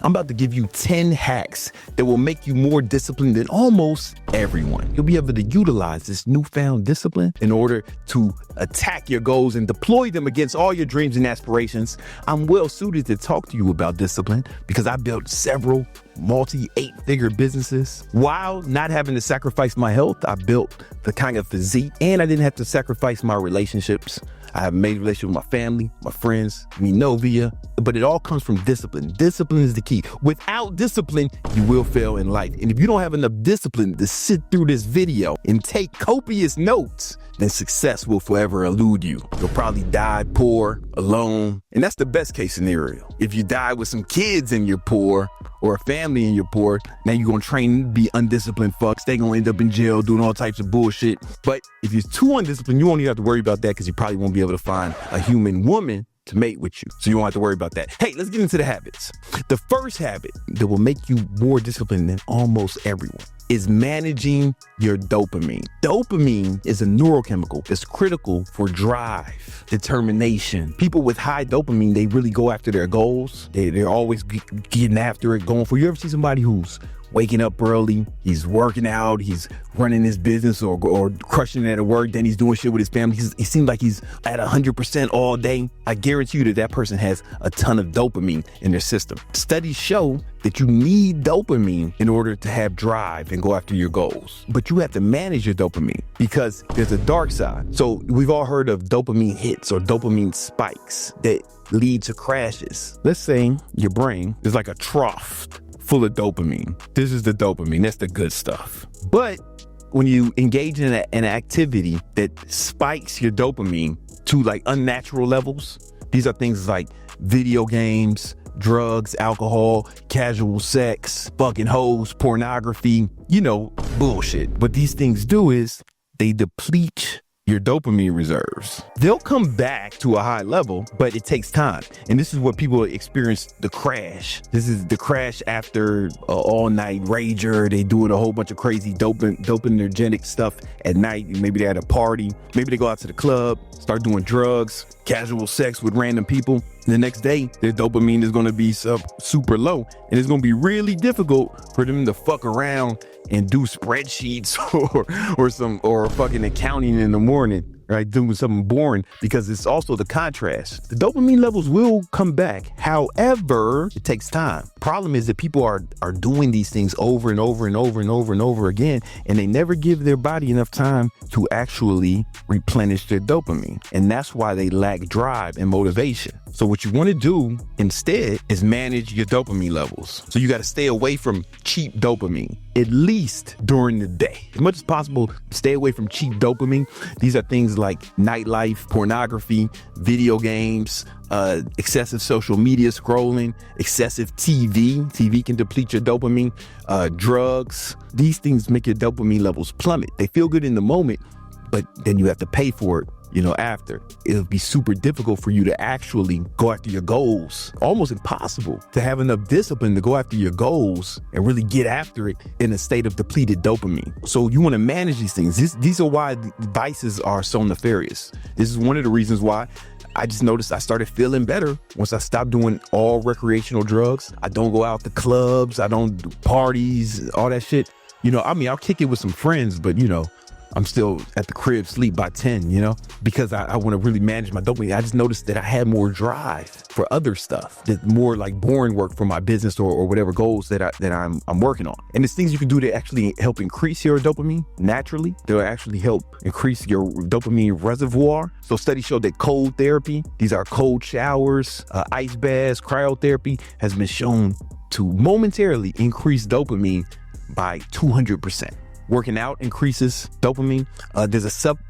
I'm about to give you 10 hacks that will make you more disciplined than almost everyone. You'll be able to utilize this newfound discipline in order to attack your goals and deploy them against all your dreams and aspirations. I'm well suited to talk to you about discipline because I built several multi-8-figure businesses. While not having to sacrifice my health, I built the kind of physique, and I didn't have to sacrifice my relationships. I have made a relationship with my family, my friends, me, Novia, but it all comes from discipline. Discipline is the key. Without discipline, you will fail in life. And if you don't have enough discipline to sit through this video and take copious notes, then success will forever elude you. You'll probably die poor, alone, and that's the best case scenario. If you die with some kids and you're poor, or a family and you're poor, now you're gonna train to be undisciplined fucks. They gonna end up in jail doing all types of bullshit. But if you're too undisciplined, you won't even have to worry about that because you probably won't be able to find a human woman to mate with you. So you won't have to worry about that. Hey, let's get into the habits. The first habit that will make you more disciplined than almost everyone is managing your dopamine. Dopamine is a neurochemical. It's critical for drive, determination. People with high dopamine, they really go after their goals. They're always getting after it, going for it. You ever see somebody who's waking up early, he's working out, he's running his business or crushing it at work, then he's doing shit with his family. He seems like he's at 100% all day. I guarantee you that person has a ton of dopamine in their system. Studies show that you need dopamine in order to have drive and go after your goals. But you have to manage your dopamine because there's a dark side. So we've all heard of dopamine hits or dopamine spikes that lead to crashes. Let's say your brain is like a trough full of dopamine. This is the dopamine. That's the good stuff. But when you engage in an activity that spikes your dopamine to like unnatural levels, these are things like video games, drugs, alcohol, casual sex, fucking hoes, pornography, bullshit. What these things do is they deplete your dopamine reserves. They'll come back to a high level, but it takes time. And this is what people experience the crash. This is the crash after an all-night rager. They doing a whole bunch of crazy dopaminergic stuff at night. Maybe they're at a party. Maybe they go out to the club, start doing drugs, casual sex with random people. The next day, their dopamine is going to be super low, and it's going to be really difficult for them to fuck around and do spreadsheets or fucking accounting in the morning, right? Doing something boring, because it's also the contrast. The dopamine levels will come back. However, it takes time. Problem is that people are doing these things over and over and over and over and over again, and they never give their body enough time to actually replenish their dopamine. And that's why they lack drive and motivation. So what you want to do instead is manage your dopamine levels. So you got to stay away from cheap dopamine, at least during the day. As much as possible, stay away from cheap dopamine. These are things like nightlife, pornography, video games, excessive social media scrolling, excessive TV. TV can deplete your dopamine, drugs. These things make your dopamine levels plummet. They feel good in the moment, but then you have to pay for it. After. It'll be super difficult for you to actually go after your goals. Almost impossible to have enough discipline to go after your goals and really get after it in a state of depleted dopamine. So you want to manage these things. These are why vices are so nefarious. This is one of the reasons why I just noticed I started feeling better once I stopped doing all recreational drugs. I don't go out to clubs. I don't do parties, all that shit. I'll kick it with some friends, but I'm still at the crib, sleep by 10, because I want to really manage my dopamine. I just noticed that I had more drive for other stuff, that more like boring work for my business or whatever goals that I'm working on. And there's things you can do to actually help increase your dopamine naturally. They'll actually help increase your dopamine reservoir. So studies show that cold therapy, these are cold showers, ice baths, cryotherapy, has been shown to momentarily increase dopamine by 200%. Working out increases dopamine.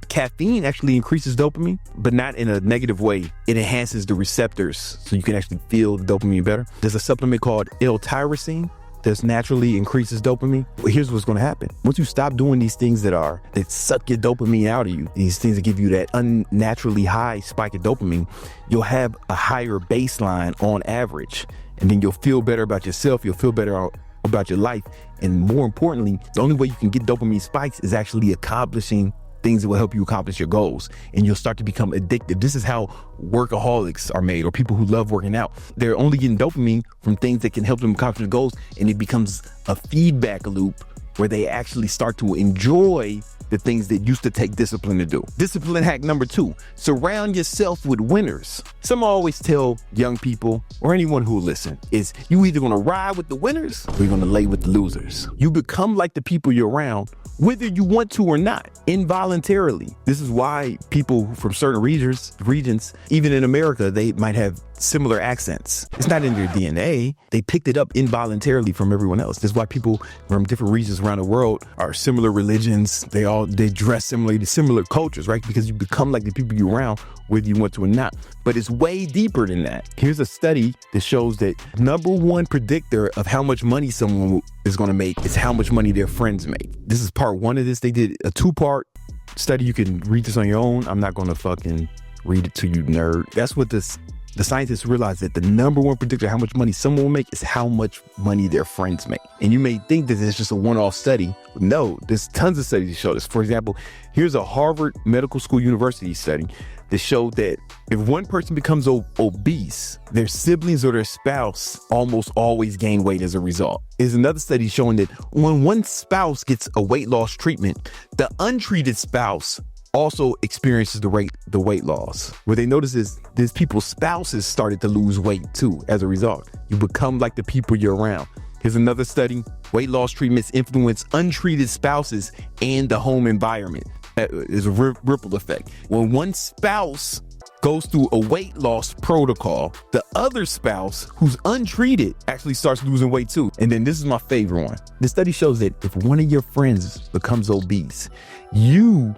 Caffeine actually increases dopamine, but not in a negative way. It enhances the receptors so you can actually feel the dopamine better. There's a supplement called L-tyrosine that naturally increases dopamine. Well, here's what's going to happen. Once you stop doing these things that suck your dopamine out of you, these things that give you that unnaturally high spike of dopamine, you'll have a higher baseline on average. And then you'll feel better about yourself. You'll feel better about your life. And more importantly, the only way you can get dopamine spikes is actually accomplishing things that will help you accomplish your goals, and you'll start to become addicted. This is how workaholics are made, or people who love working out. They're only getting dopamine from things that can help them accomplish their goals, and it becomes a feedback loop where they actually start to enjoy the things that used to take discipline to do. Discipline hack number 2, surround yourself with winners. Some always tell young people, or anyone who will listen, is you either gonna ride with the winners or you're gonna lay with the losers. You become like the people you're around, whether you want to or not, involuntarily. This is why people from certain regions, even in America, they might have similar accents. It's not in their DNA. They picked it up involuntarily from everyone else. This is why people from different regions around the world are similar religions. They dress similarly, similar cultures, right? Because you become like the people you're around, whether you want to or not. But it's way deeper than that. Here's a study that shows that number one predictor of how much money someone is going to make is how much money their friends make. This is part 1 of this. They did a 2-part study. You can read this on your own. I'm not going to fucking read it to you, nerd. That's what the scientists realized, that the number one predictor of how much money someone will make is how much money their friends make. And you may think that it's just a one-off study. No, there's tons of studies that show this. For example, here's a Harvard Medical School University study that showed that if one person becomes obese, their siblings or their spouse almost always gain weight as a result. There's another study showing that when one spouse gets a weight loss treatment, the untreated spouse also experiences the weight loss. What they notice is there's people's spouses started to lose weight too as a result. You become like the people you're around. Here's another study. Weight loss treatments influence untreated spouses and the home environment. That is a ripple effect. When one spouse goes through a weight loss protocol, the other spouse who's untreated actually starts losing weight too. And then this is my favorite one. The study shows that if one of your friends becomes obese, you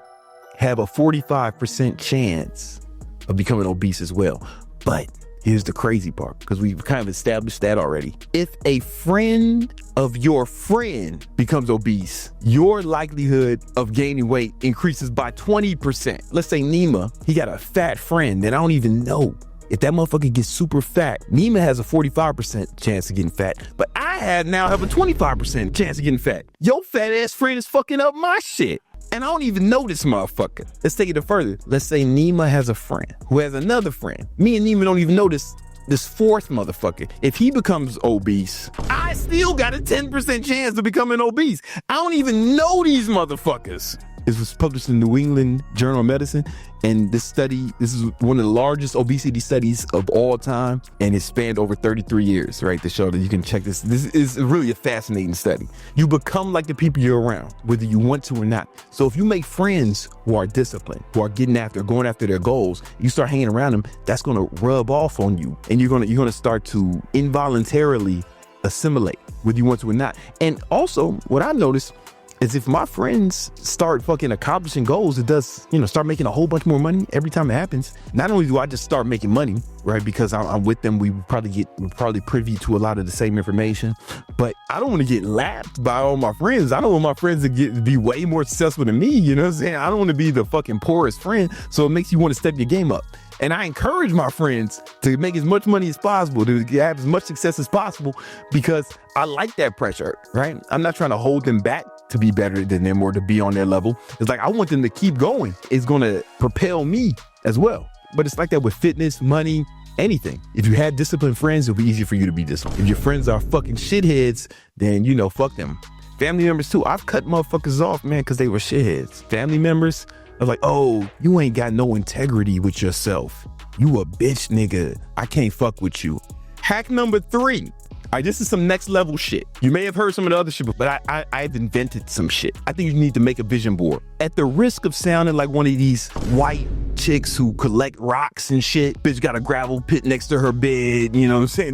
have a 45% chance of becoming obese as well. But here's the crazy part, because we've kind of established that already. If a friend of your friend becomes obese, your likelihood of gaining weight increases by 20%. Let's say Nima, he got a fat friend that I don't even know. If that motherfucker gets super fat, Nima has a 45% chance of getting fat, but I now have a 25% chance of getting fat. Your fat ass friend is fucking up my shit. And I don't even know this motherfucker. Let's take it further. Let's say Nima has a friend who has another friend. Me and Nima don't even know this fourth motherfucker. If he becomes obese, I still got a 10% chance of becoming obese. I don't even know these motherfuckers. This was published in New England Journal of Medicine. And this is one of the largest obesity studies of all time. And it spanned over 33 years, right? To show that you can check this. This is really a fascinating study. You become like the people you're around, whether you want to or not. So if you make friends who are disciplined, who are going after their goals, you start hanging around them, that's going to rub off on you. And you're going to start to involuntarily assimilate, whether you want to or not. And also what I noticed is if my friends start fucking accomplishing goals, it does, start making a whole bunch more money every time it happens. Not only do I just start making money, right, because I'm with them, we're probably privy to a lot of the same information, but I don't want to get lapped by all my friends. I don't want my friends to be way more successful than me, you know what I'm saying? I don't want to be the fucking poorest friend, so it makes you want to step your game up. And I encourage my friends to make as much money as possible, to have as much success as possible, because I like that pressure, right? I'm not trying to hold them back to be better than them or to be on their level. It's like, I want them to keep going. It's going to propel me as well. But it's like that with fitness, money, anything. If you had disciplined friends, it'll be easier for you to be disciplined. If your friends are fucking shitheads, then, fuck them. Family members too. I've cut motherfuckers off, man, because they were shitheads. Family members, I was like, oh, you ain't got no integrity with yourself. You a bitch, nigga. I can't fuck with you. Hack number 3. All right, this is some next level shit. You may have heard some of the other shit, but I've invented some shit. I think you need to make a vision board. At the risk of sounding like one of these white chicks who collect rocks and shit, bitch got a gravel pit next to her bed,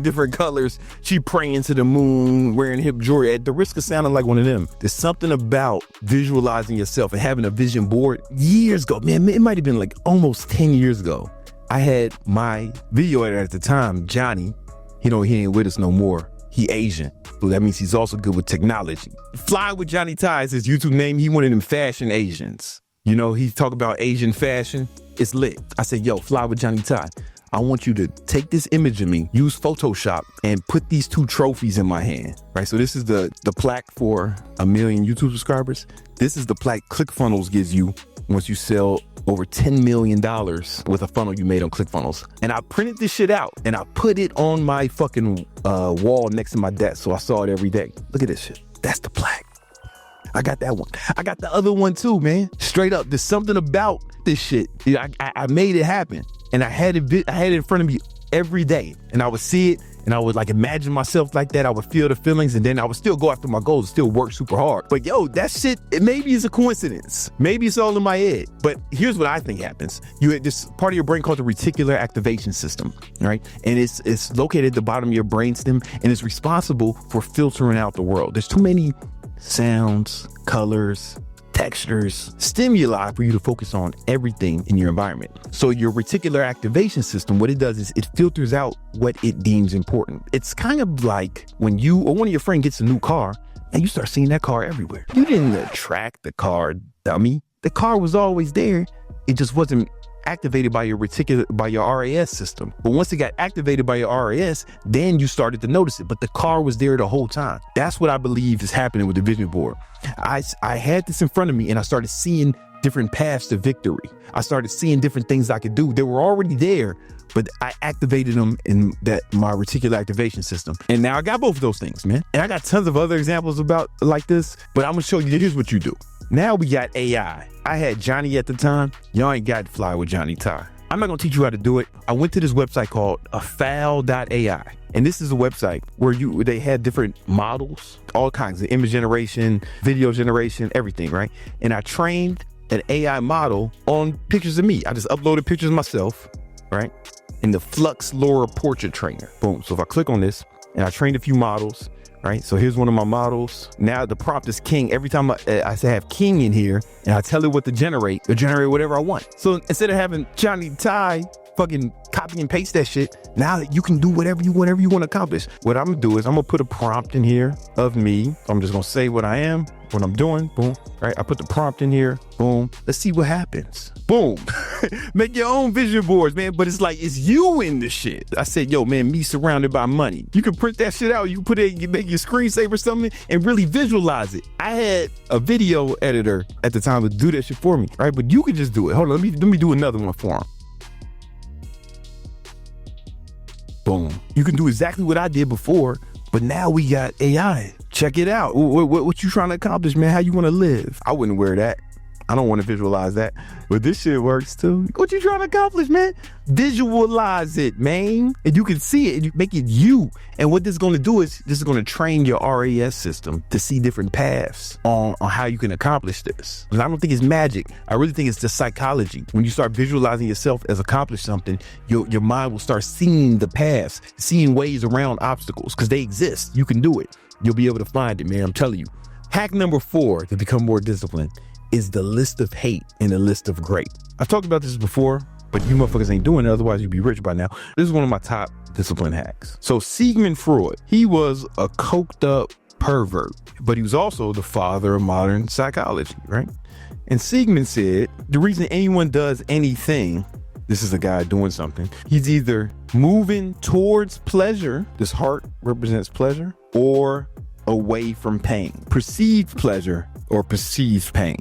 different colors. She praying to the moon, wearing hip jewelry. At the risk of sounding like one of them, there's something about visualizing yourself and having a vision board. Years ago, man, it might have been like almost 10 years ago. I had my video editor at the time, Johnny. He ain't with us no more. He Asian. So that means he's also good with technology. Fly with Johnny Ty is his YouTube name. He one of them fashion Asians. He talk about Asian fashion. It's lit. I said, yo, Fly with Johnny Ty. I want you to take this image of me, use Photoshop, and put these 2 trophies in my hand, right? So this is the plaque for 1 million YouTube subscribers. This is the plaque ClickFunnels gives you once you sell over $10 million with a funnel you made on ClickFunnels. And I printed this shit out and I put it on my fucking wall next to my desk, so I saw it every day. Look at this shit. That's the plaque. I got that one. I got the other one too, man. Straight up, there's something about this shit. I made it happen, and I had it in front of me every day, and I would see it, and I would like imagine myself like that. I would feel the feelings, and then I would still go after my goals, still work super hard. But yo, that shit, it maybe is a coincidence. Maybe it's all in my head. But here's what I think happens. This part of your brain called the reticular activation system, right? And it's located at the bottom of your brainstem, and it's responsible for filtering out the world. There's too many sounds, colors, textures, stimuli for you to focus on everything in your environment. So your reticular activation system, what it does is it filters out what it deems important. It's kind of like when you or one of your friends gets a new car and you start seeing that car everywhere. You didn't attract the car, dummy. The car was always there. It just wasn't activated by your RAS system. But once it got activated by your RAS, then you started to notice it. But the car was there the whole time. That's what I believe is happening with the vision board. I had this in front of me and I started seeing different paths to victory. I started seeing different things I could do. They were already there, but I activated them in my reticular activation system. And now I got both of those things, man. And I got tons of other examples about like this, but I'm gonna show you, here's what you do. Now we got AI. I had Johnny at the time. Y'all ain't got to fly with Johnny Ty. I'm not going to teach you how to do it. I went to this website called afal.ai. And this is a website where they had different models, all kinds of image generation, video generation, everything, right? And I trained an AI model on pictures of me. I just uploaded pictures of myself, right? In the Flux Laura Portrait Trainer. Boom. So if I click on this and I trained a few models, right? So here's one of my models. Now the prompt is king. Every time I say have king in here and I tell it what to generate, it'll generate whatever I want. So instead of having Johnny Ty fucking copy and paste that shit, now you can do whatever you want to accomplish. What I'm gonna do is I'm gonna put a prompt in here of me. I'm just gonna say what I am, what I'm doing, boom, right? I put the prompt in here, boom. Let's see what happens. Boom. Make your own vision boards, man. But it's like, it's you in the shit. I said, yo, man, me surrounded by money. You can print that shit out. You can put it, you make your screensaver or something and really visualize it. I had a video editor at the time to do that shit for me, right? But you could just do it. Hold on, let me do another one for him. Boom. You can do exactly what I did before, but now we got AI. Check it out. What you trying to accomplish, man? How you want to live? I wouldn't wear that. I don't want to visualize that, but this shit works too. What you trying to accomplish, man? Visualize it, man. And you can see it and you make it you. And what this is going to do is this is going to train your RAS system to see different paths on how you can accomplish this. And I don't think it's magic. I really think it's just psychology. When you start visualizing yourself as accomplish something, your mind will start seeing the paths, seeing ways around obstacles because they exist. You can do it. You'll be able to find it, man. I'm telling you. Hack number 4 to become more disciplined is the list of hate and the list of great. I've talked about this before, but you motherfuckers ain't doing it, otherwise you'd be rich by now. This is one of my top discipline hacks. So Sigmund Freud, he was a coked up pervert, but he was also the father of modern psychology, right? And Sigmund said, the reason anyone does anything, this is a guy doing something, he's either moving towards pleasure, this heart represents pleasure, or away from pain, perceived pleasure or perceived pain.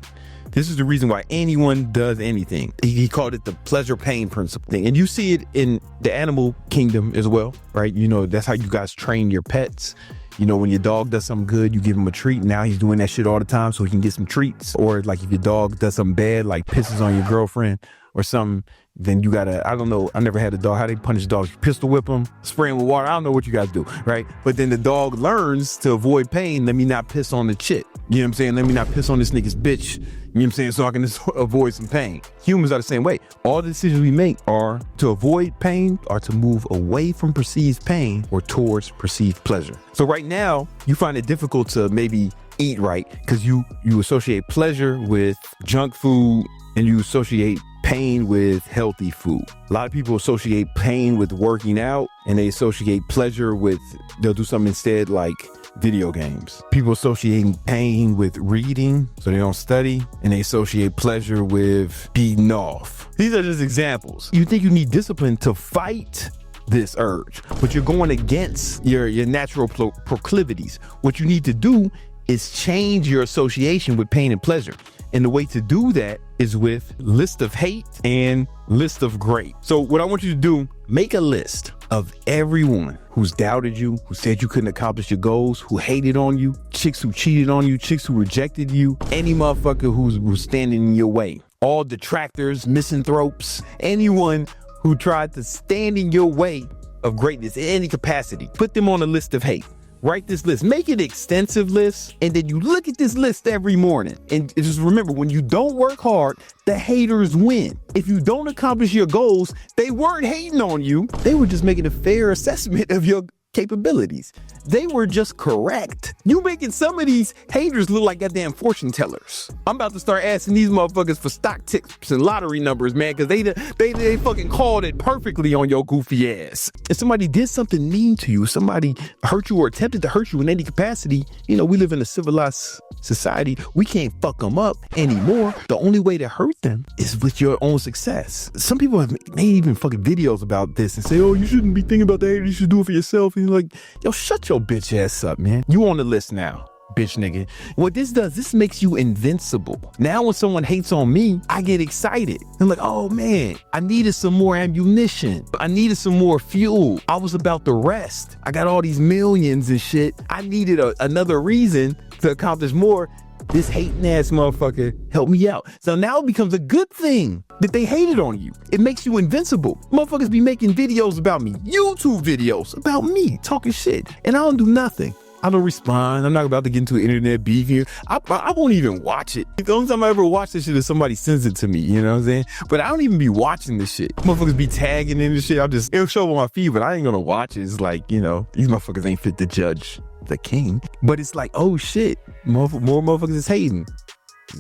This is the reason why anyone does anything. He called it the pleasure pain principle thing. And you see it in the animal kingdom as well, right? You know, that's how you guys train your pets. You know, when your dog does something good, you give him a treat. Now he's doing that shit all the time so he can get some treats. Or like if your dog does something bad, like pisses on your girlfriend or something, then you gotta, I don't know, I never had a dog. How they punish dogs? You pistol whip them, spray them with water. I don't know what you guys do, right? But then the dog learns to avoid pain. Let me not piss on the chick. You know what I'm saying? Let me not piss on this nigga's bitch. You know what I'm saying? So I can just avoid some pain. Humans are the same way. All the decisions we make are to avoid pain or to move away from perceived pain or towards perceived pleasure. So right now, you find it difficult to maybe eat right because you associate pleasure with junk food and you associate pain with healthy food. A lot of people associate pain with working out and they associate pleasure with, they'll do something instead like video games. People associating pain with reading, so they don't study, and they associate pleasure with beating off. These are just examples. You think you need discipline to fight this urge, but you're going against your natural proclivities. What you need to do is change your association with pain and pleasure. And the way to do that is with list of hate and list of great. So what I want you to do, make a list of everyone who's doubted you, who said you couldn't accomplish your goals, who hated on you, chicks who cheated on you, chicks who rejected you, any motherfucker who's standing in your way, all detractors, misanthropes, anyone who tried to stand in your way of greatness in any capacity. Put them on a list of hate. Write this list, make it an extensive list, and then you look at this list every morning. And just remember, when you don't work hard, the haters win. If you don't accomplish your goals, they weren't hating on you. They were just making a fair assessment of your capabilities. They were just correct. You making some of these haters look like goddamn fortune tellers. I'm about to start asking these motherfuckers for stock tips and lottery numbers, man, because they fucking called it perfectly on your goofy ass. If somebody did something mean to you, somebody hurt you or attempted to hurt you in any capacity, we live in a civilized society. We can't fuck them up anymore. The only way to hurt them is with your own success. Some people have made even fucking videos about this and say, oh, you shouldn't be thinking about the haters, you should do it for yourself. And you're like, yo, shut your bitch ass up, man. You on the list now, bitch nigga. What this does, this makes you invincible. Now when someone hates on me, I get excited. I'm like, oh man, I needed some more ammunition. I needed some more fuel. I was about to rest. I got all these millions and shit. I needed another reason to accomplish more. This hating ass motherfucker helped me out. So now it becomes a good thing that they hated on you. It makes you invincible. Motherfuckers be making videos about me, YouTube videos about me, talking shit, and I don't do nothing. I don't respond. I'm not about to get into an internet beef here. I won't even watch it. The only time I ever watch this shit is somebody sends it to me, you know what I'm saying? But I don't even be watching this shit. Motherfuckers be tagging in this shit. It'll show up on my feed, but I ain't gonna watch it. It's like, these motherfuckers ain't fit to judge the king. But it's like, oh shit, more motherfuckers is hating.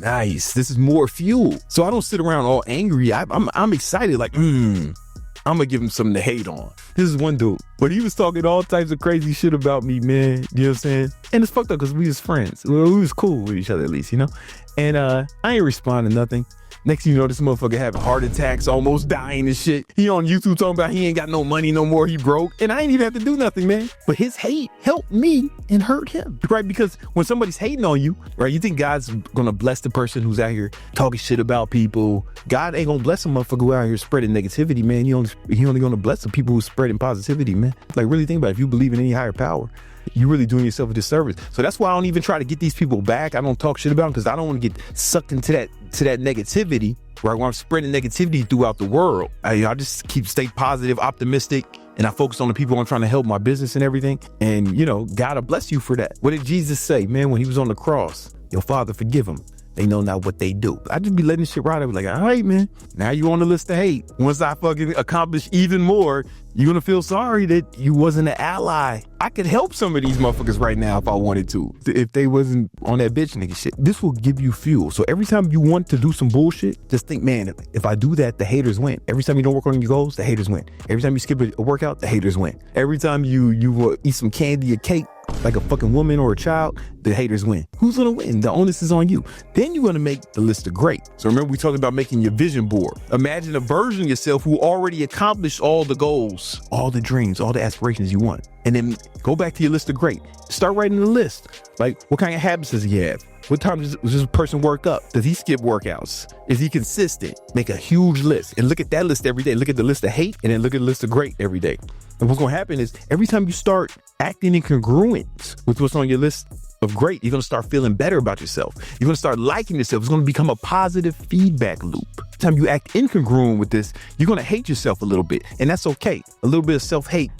Nice. This is more fuel. So I don't sit around all angry. I'm excited, like, I'm gonna give him something to hate on. This is one dude, but he was talking all types of crazy shit about me, man. You know what I'm saying? And it's fucked up because we was friends. Well, we was cool with each other at least, And I ain't responding to nothing. Next thing you know, this motherfucker having heart attacks, almost dying and shit. He on YouTube talking about he ain't got no money no more, he broke. And I ain't even have to do nothing, man. But his hate helped me and hurt him, right? Because when somebody's hating on you, right, you think God's gonna bless the person who's out here talking shit about people. God ain't gonna bless a motherfucker who out here spreading negativity, man. He only gonna bless the people who spreading positivity, man. Like, really think about it. If you believe in any higher power, you're really doing yourself a disservice. So that's why I don't even try to get these people back. I don't talk shit about them because I don't want to get sucked into that negativity, right? Where I'm spreading negativity throughout the world. I just stay positive, optimistic, and I focus on the people I'm trying to help, my business and everything. And, God will bless you for that. What did Jesus say, man, when he was on the cross? Your Father, forgive them. They know not what they do. I just be letting shit ride. I be like, all right, man, now you on the list of hate. Once I fucking accomplish even more, you're going to feel sorry that you wasn't an ally. I could help some of these motherfuckers right now if I wanted to, if they wasn't on that bitch nigga shit. This will give you fuel. So every time you want to do some bullshit, just think, man, if I do that, the haters win. Every time you don't work on your goals, the haters win. Every time you skip a workout, the haters win. Every time you eat some candy or cake, like a fucking woman or a child, the haters win. Who's gonna win? The onus is on you. Then you're gonna make the list of great. So remember, we talked about making your vision board. Imagine a version of yourself who already accomplished all the goals, all the dreams, all the aspirations you want. And then go back to your list of great. Start writing the list. Like, what kind of habits does he have? What time does this person work up? Does he skip workouts? Is he consistent? Make a huge list and look at that list every day. Look at the list of hate and then look at the list of great every day. And what's going to happen is every time you start acting in congruence with what's on your list of great, you're going to start feeling better about yourself. You're going to start liking yourself. It's going to become a positive feedback loop. Every time you act incongruent with this, you're going to hate yourself a little bit. And that's okay. A little bit of self-hate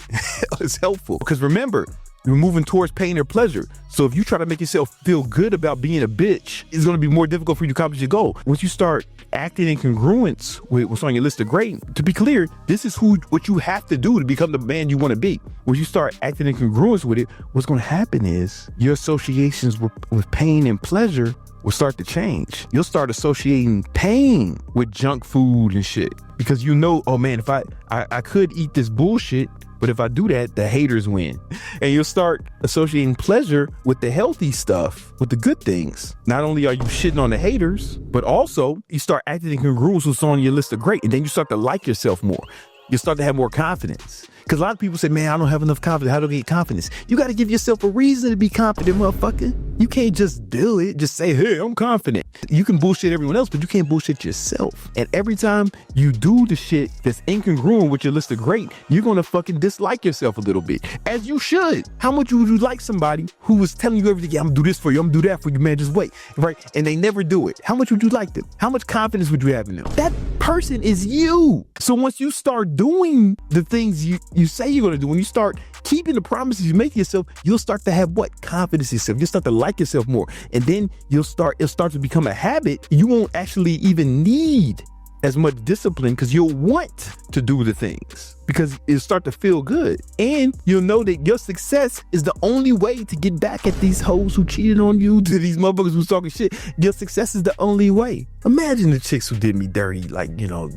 is helpful because remember, you're moving towards pain or pleasure. So if you try to make yourself feel good about being a bitch, it's going to be more difficult for you to accomplish your goal. Once you start acting in congruence with what's on your list of great, to be clear, this is what you have to do to become the man you want to be. When you start acting in congruence with it, what's going to happen is your associations with pain and pleasure will start to change. You'll start associating pain with junk food and shit because oh man, if I could eat this bullshit, But if I do that, the haters win. And you'll start associating pleasure with the healthy stuff, with the good things. Not only are you shitting on the haters, but also you start acting in congruence with what's on your list of great. And then you start to like yourself more. You start to have more confidence. Because a lot of people say, man, I don't have enough confidence. How do I get confidence? You got to give yourself a reason to be confident, motherfucker. You can't just do it. Just say, hey, I'm confident. You can bullshit everyone else, but you can't bullshit yourself. And every time you do the shit that's incongruent with your list of great, you're going to fucking dislike yourself a little bit. As you should. How much would you like somebody who was telling you everything? Yeah, I'm going to do this for you. I'm going to do that for you, man. Just wait. Right? And they never do it. How much would you like them? How much confidence would you have in them? That person is you. So once you start doing the things you say you're going to do, when you start keeping the promises you make to yourself, you'll start to have what? Confidence in yourself. You'll start to like yourself more. And then it'll start to become a habit. You won't actually even need as much discipline because you'll want to do the things because it'll start to feel good. And you'll know that your success is the only way to get back at these hoes who cheated on you, to these motherfuckers who's talking shit. Your success is the only way. Imagine the chicks who did me dirty,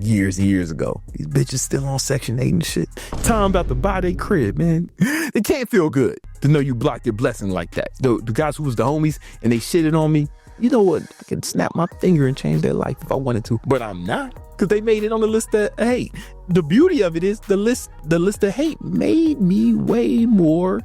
years and years ago. These bitches still on Section 8 and shit. Time about to buy their crib, man. It can't feel good to know you blocked your blessing like that. The guys who was the homies and they shitted on me, you know what? I could snap my finger and change their life if I wanted to, but I'm not, because they made it on the list of hate. The beauty of it is the list of hate made me way more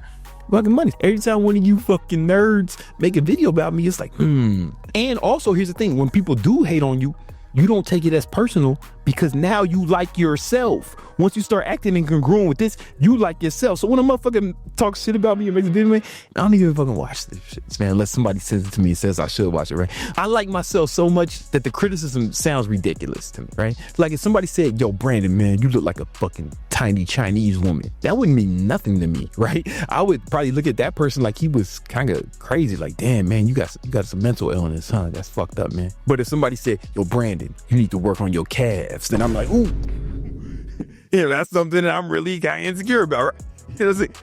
fucking money. Every time one of you fucking nerds make a video about me, it's like, And also, here's the thing: when people do hate on you, you don't take it as personal because now you like yourself. Once you start acting incongruent with this, you like yourself. So when a motherfucker talks shit about me and makes a video, man, I don't even fucking watch this shit, man, unless somebody sends it to me and says I should watch it, right? I like myself so much that the criticism sounds ridiculous to me, right? Like if somebody said, yo, Brandon, man, you look like a fucking tiny Chinese woman. That wouldn't mean nothing to me, right? I would probably look at that person like he was kind of crazy. Like, damn, man, you got some mental illness, huh? That's fucked up, man. But if somebody said, yo, Brandon, you need to work on your calves, then I'm like, ooh. Yeah, that's something that I'm really kind of insecure about, right? You know what I'm saying?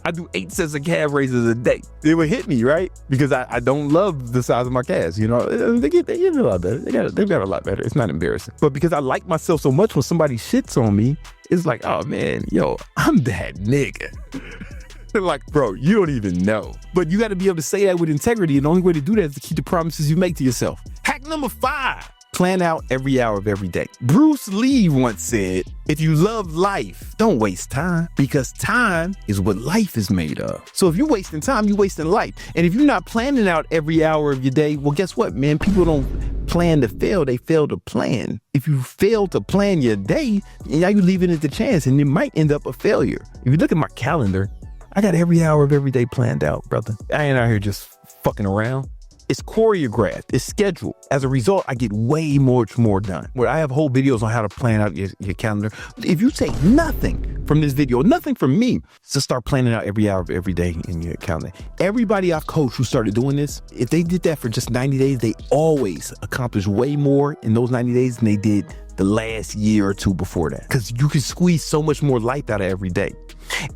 I do 8 sets of calf raises a day. It would hit me, right? Because I don't love the size of my calves, you know? They get a lot better. They've got a lot better. It's not embarrassing. But because I like myself so much, when somebody shits on me, it's like, oh man, yo, I'm that nigga. They're like, bro, you don't even know. But you got to be able to say that with integrity. And the only way to do that is to keep the promises you make to yourself. Hack number 5. Plan out every hour of every day. Bruce Lee once said, if you love life, don't waste time, because time is what life is made of. So if you're wasting time, you're wasting life. And if you're not planning out every hour of your day, well, guess what, man? People don't plan to fail. They fail to plan. If you fail to plan your day, now you're leaving it to chance and it might end up a failure. If you look at my calendar, I got every hour of every day planned out, brother. I ain't out here just fucking around. It's choreographed, it's scheduled. As a result, I get way much more done. Where I have whole videos on how to plan out your calendar. If you take nothing from this video, nothing from me, to start planning out every hour of every day in your calendar. Everybody I've coached who started doing this, if they did that for just 90 days, they always accomplish way more in those 90 days than they did the last year or two before that. Because you can squeeze so much more life out of every day.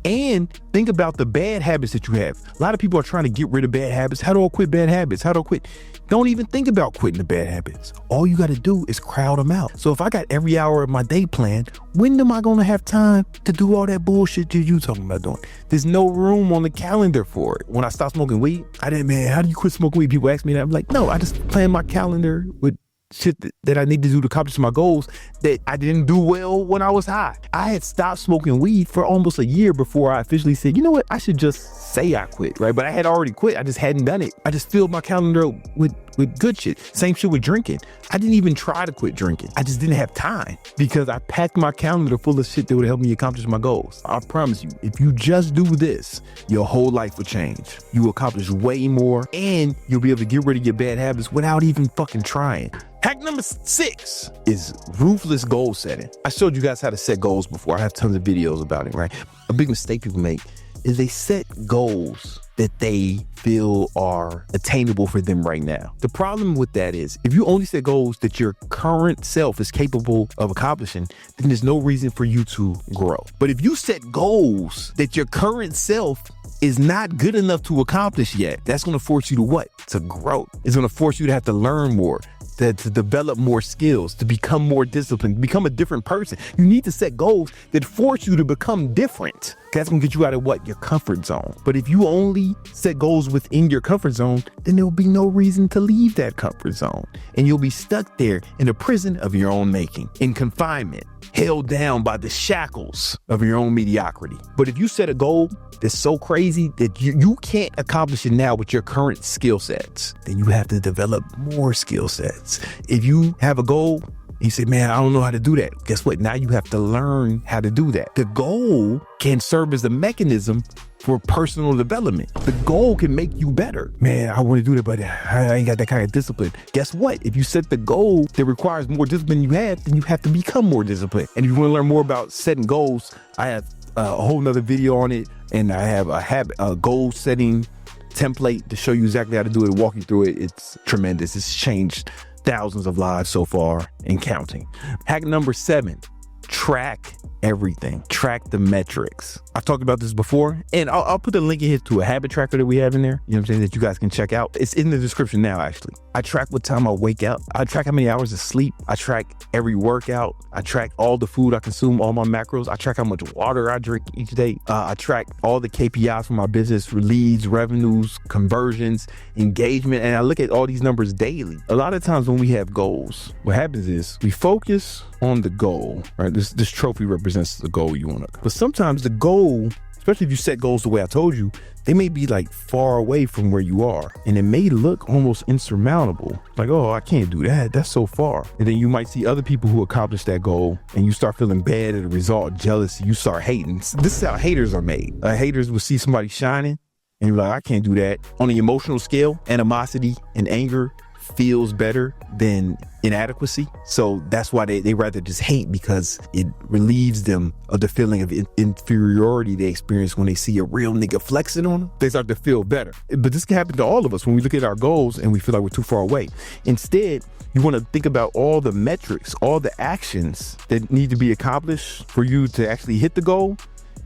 And think about the bad habits that you have. A lot of people are trying to get rid of bad habits. How do I quit bad habits? How do I quit? Don't even think about quitting the bad habits. All you got to do is crowd them out. So if I got every hour of my day planned, when am I going to have time to do all that bullshit that you talking about doing? There's no room on the calendar for it. When I stopped smoking weed, man, how do you quit smoking weed? People ask me that. I'm like, no, I just plan my calendar with shit that I need to do to accomplish my goals that I didn't do well when I was high. I had stopped smoking weed for almost a year before I officially said, you know what, I should just say I quit, right? But I had already quit. I just hadn't done it. I just filled my calendar with good shit. Same shit with drinking. I didn't even try to quit drinking. I just didn't have time because I packed my calendar full of shit that would help me accomplish my goals. I promise you, if you just do this, your whole life will change. You will accomplish way more and you'll be able to get rid of your bad habits without even fucking trying. Hack number 6 is ruthless goal setting. I showed you guys how to set goals before. I have tons of videos about it, right? A big mistake people make is they set goals that they feel are attainable for them right now. The problem with that is if you only set goals that your current self is capable of accomplishing, then there's no reason for you to grow. But if you set goals that your current self is not good enough to accomplish yet, that's going to force you to what? To grow. It's going to force you to have to learn more, to develop more skills, to become more disciplined, become a different person. You need to set goals that force you to become different. That's gonna get you out of what? Your comfort zone. But if you only set goals within your comfort zone, then there will be no reason to leave that comfort zone. And you'll be stuck there in a prison of your own making, in confinement, held down by the shackles of your own mediocrity. But if you set a goal that's so crazy that you can't accomplish it now with your current skill sets, then you have to develop more skill sets. If you have a goal, you say, man, I don't know how to do that. Guess what? Now you have to learn how to do that. The goal can serve as a mechanism for personal development. The goal can make you better. Man, I want to do that, but I ain't got that kind of discipline. Guess what? If you set the goal that requires more discipline than you have, then you have to become more disciplined. And if you want to learn more about setting goals, I have a whole nother video on it. And I have a goal setting template to show you exactly how to do it and walk you through it. It's tremendous. It's changed thousands of lives so far and counting. Hack number 7, track everything. Track the metrics. I've talked about this before, and I'll put the link in here to a habit tracker that we have in there, you know what I'm saying, that you guys can check out. It's in the description now, actually. I track what time I wake up. I track how many hours of sleep. I track every workout. I track all the food I consume, all my macros. I track how much water I drink each day. I track all the KPIs for my business, leads, revenues, conversions, engagement, and I look at all these numbers daily. A lot of times when we have goals, what happens is we focus on the goal, right? This trophy represents the goal you want to. But sometimes the goal, especially if you set goals the way I told you, they may be like far away from where you are, and it may look almost insurmountable. Like, oh, I can't do that. That's so far. And then you might see other people who accomplish that goal, and you start feeling bad as a result, jealousy. You start hating. This is how haters are made. Haters will see somebody shining, and you're like, I can't do that. On the emotional scale, animosity and anger feels better than inadequacy. So that's why they rather just hate, because it relieves them of the feeling of inferiority they experience when they see a real nigga flexing on them. They start to feel better. But this can happen to all of us when we look at our goals and we feel like we're too far away. Instead, you want to think about all the metrics, all the actions that need to be accomplished for you to actually hit the goal,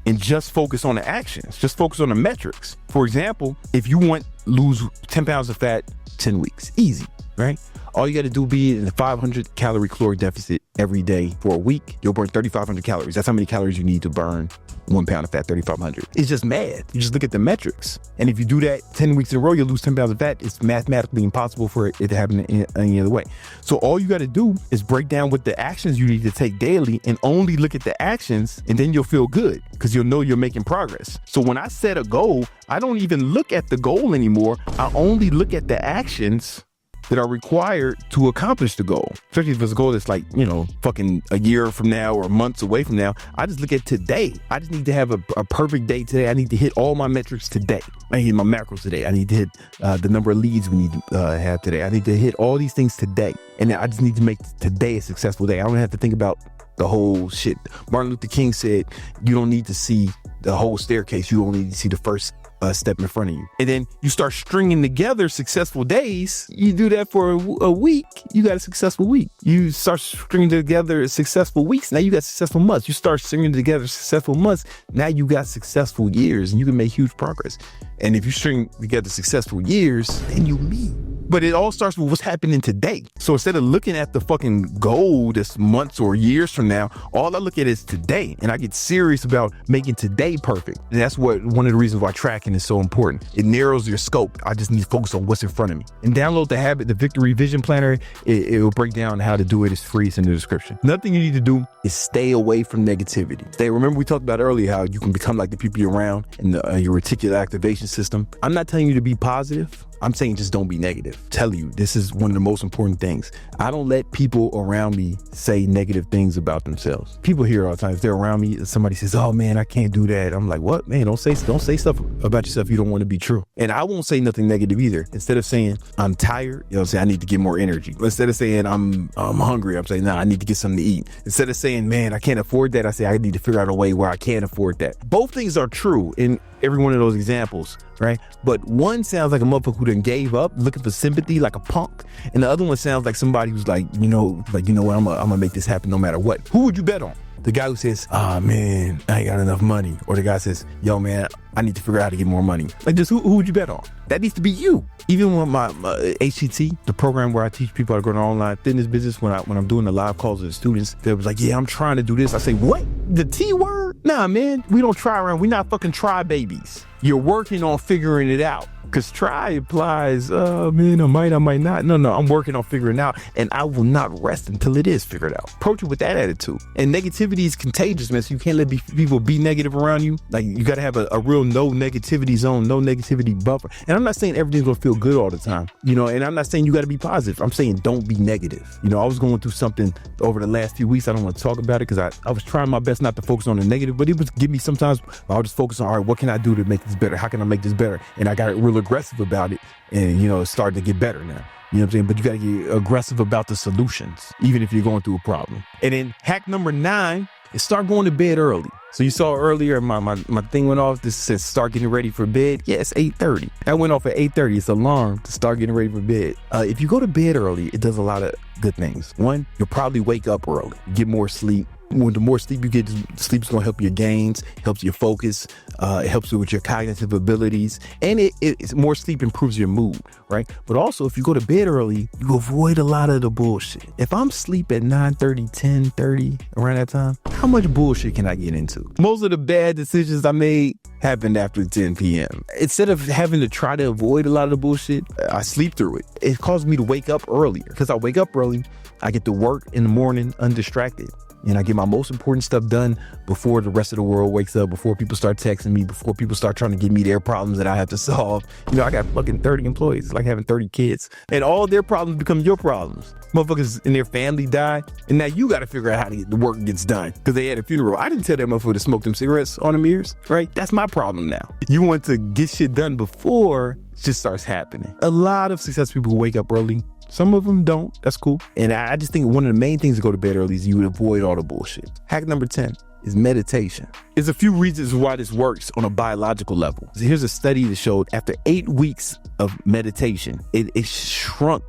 and just focus on the actions. Just focus on the metrics. For example, if you want to lose 10 pounds of fat 10 weeks, easy, right? All you got to do be in a 500 calorie caloric deficit every day for a week. You'll burn 3,500 calories. That's how many calories you need to burn 1 pound of fat, 3,500. It's just mad. You just look at the metrics. And if you do that 10 weeks in a row, you'll lose 10 pounds of fat. It's mathematically impossible for it to happen in any other way. So all you got to do is break down what the actions you need to take daily and only look at the actions, and then you'll feel good because you'll know you're making progress. So when I set a goal, I don't even look at the goal anymore. I only look at the actions that are required to accomplish the goal. Especially if it's a goal that's like, fucking a year from now or months away from now. I just look at today. I just need to have a perfect day today. I need to hit all my metrics today. I need to hit my macros today. I need to hit the number of leads we need to have today. I need to hit all these things today. And I just need to make today a successful day. I don't have to think about the whole shit. Martin Luther King said, you don't need to see the whole staircase. You only need to see the first step in front of you. And then you start stringing together successful days. You do that for a week, you got a successful week. You start stringing together successful weeks, now you got successful months. You start stringing together successful months, now you got successful years, and you can make huge progress. And if you string together successful years, then you lead. But it all starts with what's happening today. So instead of looking at the fucking goal that's months or years from now, all I look at is today. And I get serious about making today perfect. And that's one of the reasons why tracking is so important. It narrows your scope. I just need to focus on what's in front of me. And download the habit, the Victory Vision Planner. It will break down how to do it. It's free. It's in the description. Another thing you need to do is stay away from negativity. Remember we talked about earlier how you can become like the people you're around in your reticular activation system. I'm not telling you to be positive. I'm saying just don't be negative. Tell you, this is one of the most important things. I don't let people around me say negative things about themselves. People hear all the time, if they're around me, somebody says, oh man, I can't do that. I'm like, what? Man, don't say stuff about yourself you don't want to be true. And I won't say nothing negative either. Instead of saying I'm tired, I'm saying I need to get more energy. Instead of saying I'm hungry, I'm saying, nah, I need to get something to eat. Instead of saying, man, I can't afford that, I say I need to figure out a way where I can afford that. Both things are true in every one of those examples, right? But one sounds like a motherfucker who done gave up, looking for sympathy like a punk. And the other one sounds like somebody who's like, you know what, I'm gonna make this happen no matter what. Who would you bet on? The guy who says, "Ah, man, I ain't got enough money." Or the guy says, "Yo, man, I need to figure out how to get more money." Like, just who would you bet on? That needs to be you. Even with my HCT, the program where I teach people how to grow their online fitness business, when I'm doing the live calls with the students, they was like, "Yeah, I'm trying to do this." I say, "What? The T word? Nah, man, we don't try around. We're not fucking try babies. You're working on figuring it out." Because try implies, man, I might not. No, I'm working on figuring it out, and I will not rest until it is figured out. Approach it with that attitude. And negativity is contagious, man, so you can't let people be negative around you. Like, you got to have a real no negativity zone, no negativity buffer. And I'm not saying everything's going to feel good all the time, and I'm not saying you got to be positive. I'm saying don't be negative. I was going through something over the last few weeks. I don't want to talk about it because I was trying my best not to focus on the negative, but it would give me sometimes, I'll just focus on, all right, what can I do to make this better? How can I make this better? And I got real aggressive about it, and it's starting to get better now. You know what I'm saying? But you got to get aggressive about the solutions, even if you're going through a problem. And then hack number 9 is start going to bed early. So you saw earlier my thing went off. This says start getting ready for bed. Yeah, it's 8:30. That went off at 8:30. It's an alarm to start getting ready for bed. If you go to bed early, it does a lot of good things. One, you'll probably wake up early, get more sleep. When the more sleep you get, sleep's going to help your gains, helps your focus, it helps you with your cognitive abilities, and it's more sleep improves your mood, right? But also, if you go to bed early, you avoid a lot of the bullshit. If I'm asleep at 9:30, 10:30, around that time, how much bullshit can I get into? Most of the bad decisions I made happened after 10 p.m. Instead of having to try to avoid a lot of the bullshit, I sleep through it. It caused me to wake up earlier. Because I wake up early, I get to work in the morning undistracted. And I get my most important stuff done before the rest of the world wakes up, before people start texting me, before people start trying to give me their problems that I have to solve. I got fucking 30 employees. It's like having 30 kids. And all their problems become your problems. Motherfuckers and their family die. And now you got to figure out how to get the work gets done. Because they had a funeral. I didn't tell that motherfucker to smoke them cigarettes on them ears, right? That's my problem now. You want to get shit done before it just starts happening. A lot of successful people wake up early. Some of them don't. That's cool. And I just think one of the main things to go to bed early is you would avoid all the bullshit. Hack number 10 is meditation. There's a few reasons why this works on a biological level. So here's a study that showed after 8 weeks of meditation, it shrunk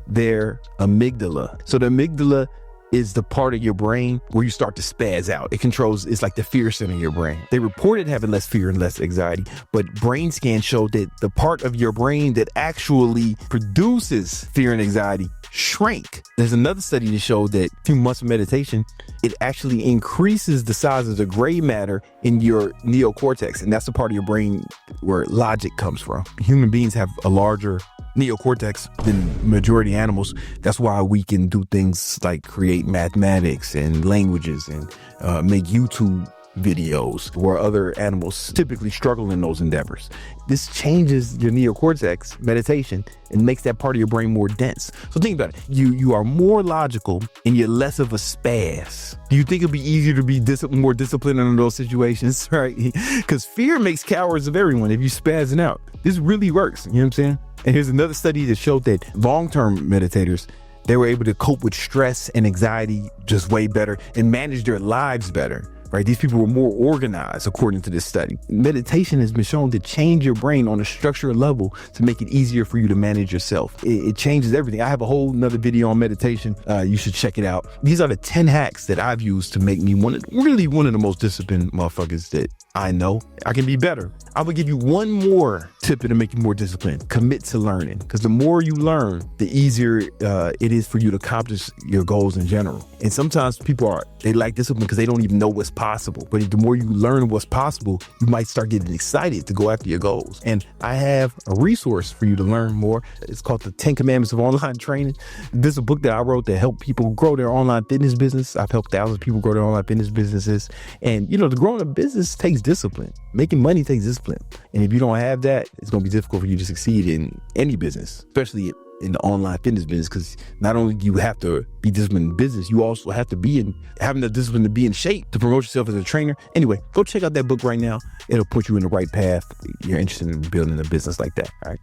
their amygdala. So the amygdala is the part of your brain where you start to spaz out. It's like the fear center of your brain. They reported having less fear and less anxiety, but brain scans showed that the part of your brain that actually produces fear and anxiety shrank. There's another study that showed that a few months of meditation, it actually increases the size of the gray matter in your neocortex. And that's the part of your brain where logic comes from. Human beings have a larger neocortex than majority animals. That's why we can do things like create mathematics and languages and make YouTube videos where other animals typically struggle in those endeavors. This changes your neocortex, meditation, and makes that part of your brain more dense. So think about it. You are more logical and you're less of a spaz. Do you think it'd be easier to be more disciplined in those situations, right? Because fear makes cowards of everyone if you spazzing out. This really works. You know what I'm saying? And here's another study that showed that long-term meditators, they were able to cope with stress and anxiety just way better and manage their lives better. Right? These people were more organized, according to this study. Meditation has been shown to change your brain on a structural level to make it easier for you to manage yourself. It changes everything. I have a whole nother video on meditation. You should check it out. These are the 10 hacks that I've used to make me one of the most disciplined motherfuckers that I know. I can be better. I will give you one more tip to make you more disciplined. Commit to learning. Because the more you learn, the easier it is for you to accomplish your goals in general. And sometimes people they lack discipline because they don't even know what's possible. But the more you learn what's possible, you might start getting excited to go after your goals. And I have a resource for you to learn more. It's called the 10 Commandments of Online Training. This is a book that I wrote to help people grow their online fitness business. I've helped thousands of people grow their online fitness businesses. And, to grow a business takes discipline. Making money takes discipline. And if you don't have that, it's going to be difficult for you to succeed in any business, especially in the online fitness business, because not only do you have to be disciplined in business, you also have to be having the discipline to be in shape to promote yourself as a trainer. Anyway, go check out that book right now. It'll put you in the right path. You're interested in building a business like that. All right.